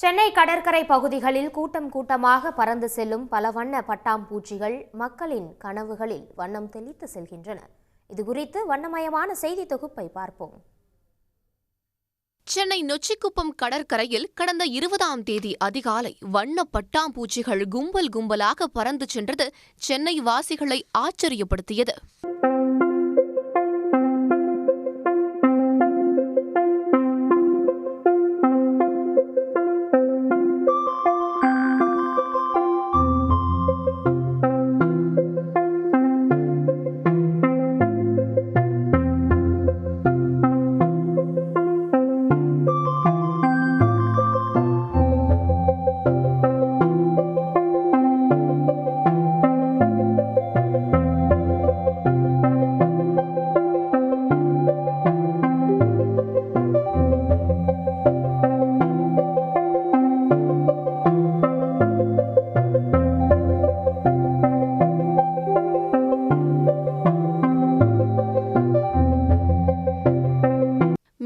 சென்னை கடற்கரை பகுதிகளில் கூட்டம் கூட்டமாக பறந்து செல்லும் பல வண்ண பட்டாம்பூச்சிகள் மக்களின் கனவுகளில் வண்ணம் தெளித்து செல்கின்றன. இதுகுறித்து வண்ணமயமான செய்தி தொகுப்பை பார்ப்போம். சென்னை நொச்சிக்குப்பம் கடற்கரையில் கடந்த 20ஆம் தேதி அதிகாலை வண்ண பட்டாம்பூச்சிகள் கும்பல் கும்பலாக பறந்து சென்றது சென்னை வாசிகளை ஆச்சரியப்படுத்தியது.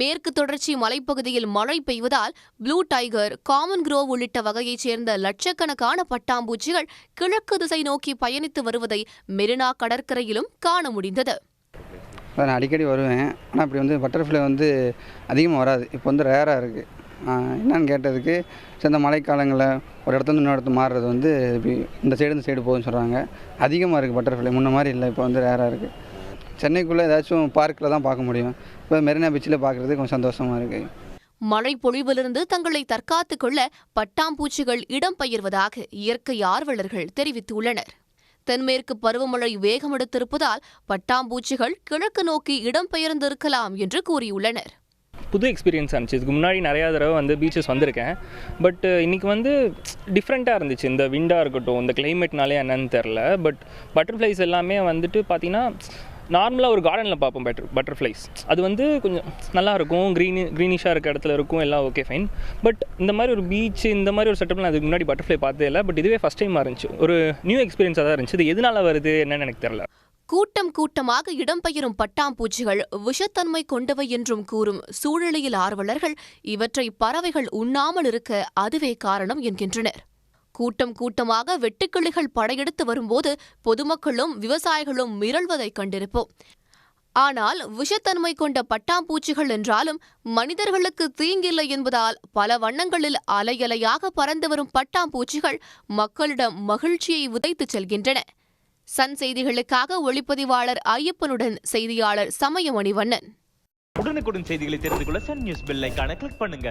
மேற்கு தொடர்ச்சி மலைப்பகுதியில் மழை பெய்வதால் ப்ளூ டைகர், காமன் குரோவ் உள்ளிட்ட வகையைச் சேர்ந்த லட்சக்கணக்கான பட்டாம்பூச்சிகள் கிழக்கு திசை நோக்கி பயணித்து வருவதை மெரினா கடற்கரையிலும் காண முடிந்தது. நான் அடிக்கடி வருவேன், ஆனால் அப்படி பட்டர்ஃப்ளை அதிகமாக வராது. இப்போ ரேராக இருக்குது. என்னன்னு கேட்டதுக்கு இந்த மழைக்காலங்களில் ஒரு இடத்துல இன்னொரு இடத்துல மாறுறது இந்த சைடு போகுதுன்னு சொல்கிறாங்க. அதிகமாக இருக்குது பட்டர்ஃப்ளை, முன்ன மாதிரி இல்லை. இப்போ ரேராக இருக்குது. சென்னைக்குள்ளே ஏதாச்சும் பார்க்கில் தான் பார்க்க முடியும். இப்போ மெரினா பீச்சில் பார்க்குறது கொஞ்சம் சந்தோஷமாக இருக்குது. மழை பொழிவிலிருந்து தங்களை தற்காத்துக் கொள்ள பட்டாம்பூச்சிகள் இடம்பெயர்வதாக இயற்கை ஆர்வலர்கள் தெரிவித்துள்ளனர். தென்மேற்கு பருவமழை வேகமெடுத்திருப்பதால் பட்டாம்பூச்சிகள் கிழக்கு நோக்கி இடம்பெயர்ந்திருக்கலாம் என்று கூறியுள்ளனர். புது எக்ஸ்பீரியன்ஸாக இருந்துச்சு. இதுக்கு முன்னாடி நிறையா தடவை பீச்சஸ் வந்திருக்கேன். பட் இன்றைக்கி டிஃப்ரெண்ட்டாக இருந்துச்சு. இந்த விண்டாக இருக்கட்டும், இந்த கிளைமேட்னாலே என்னன்னு தெரில. பட் பட்டர்ஃப்ளைஸ் எல்லாமே பார்த்திங்கன்னா நார்மலாக ஒரு கார்டனில் பார்ப்போம் பட்டர்ஃப்ளைஸ். அது கொஞ்சம் நல்லாயிருக்கும், க்ரீனிஷாக இருக்க இடத்துல இருக்கும், எல்லாம் ஓகே ஃபைன். பட் இந்த மாதிரி ஒரு பீச், இந்த மாதிரி ஒரு செட்டப்லாம் அதுக்கு முன்னாடி பட்டர்ஃப்ளை பார்த்ததே இல்லை. பட் இதுவே ஃபஸ்ட் டைமாக இருந்துச்சு. ஒரு நியூ எக்ஸ்பீரியன்ஸாக தான் இருந்துச்சு. இது எதனால் வருது என்னன்னு எனக்கு தெரில. கூட்டம் கூட்டமாக இடம்பெயரும் பட்டாம்பூச்சிகள் விஷத்தன்மை கொண்டவை என்றும் கூறும் சூழலியல் ஆர்வலர்கள் இவற்றை பறவைகள் உண்ணாமல் இருக்க அதுவே காரணம் என்கின்றனர். கூட்டம் கூட்டமாக வெட்டுக்கிளிகள் படையெடுத்து வரும்போது பொதுமக்களும் விவசாயிகளும் மிரள்வதை கண்டிருப்போம். ஆனால் விஷத்தன்மை கொண்ட பட்டாம்பூச்சிகள் என்றாலும் மனிதர்களுக்கு தீங்கில்லை என்பதால் பல வண்ணங்களில் அலையலையாக பறந்து வரும் பட்டாம்பூச்சிகள் மக்களிடம் மகிழ்ச்சியை உதைத்துச் செல்கின்றன. சன் செய்திகளுக்காக ஒளிப்பதிவாளர் ஐயப்பனுடன் செய்தியாளர் சமயமணி வண்ணன். உடனுக்குடன் செய்திகளை தெரிந்து கொள்ள சன் நியூஸ் பெல் ஐகானை கிளிக் பண்ணுங்க.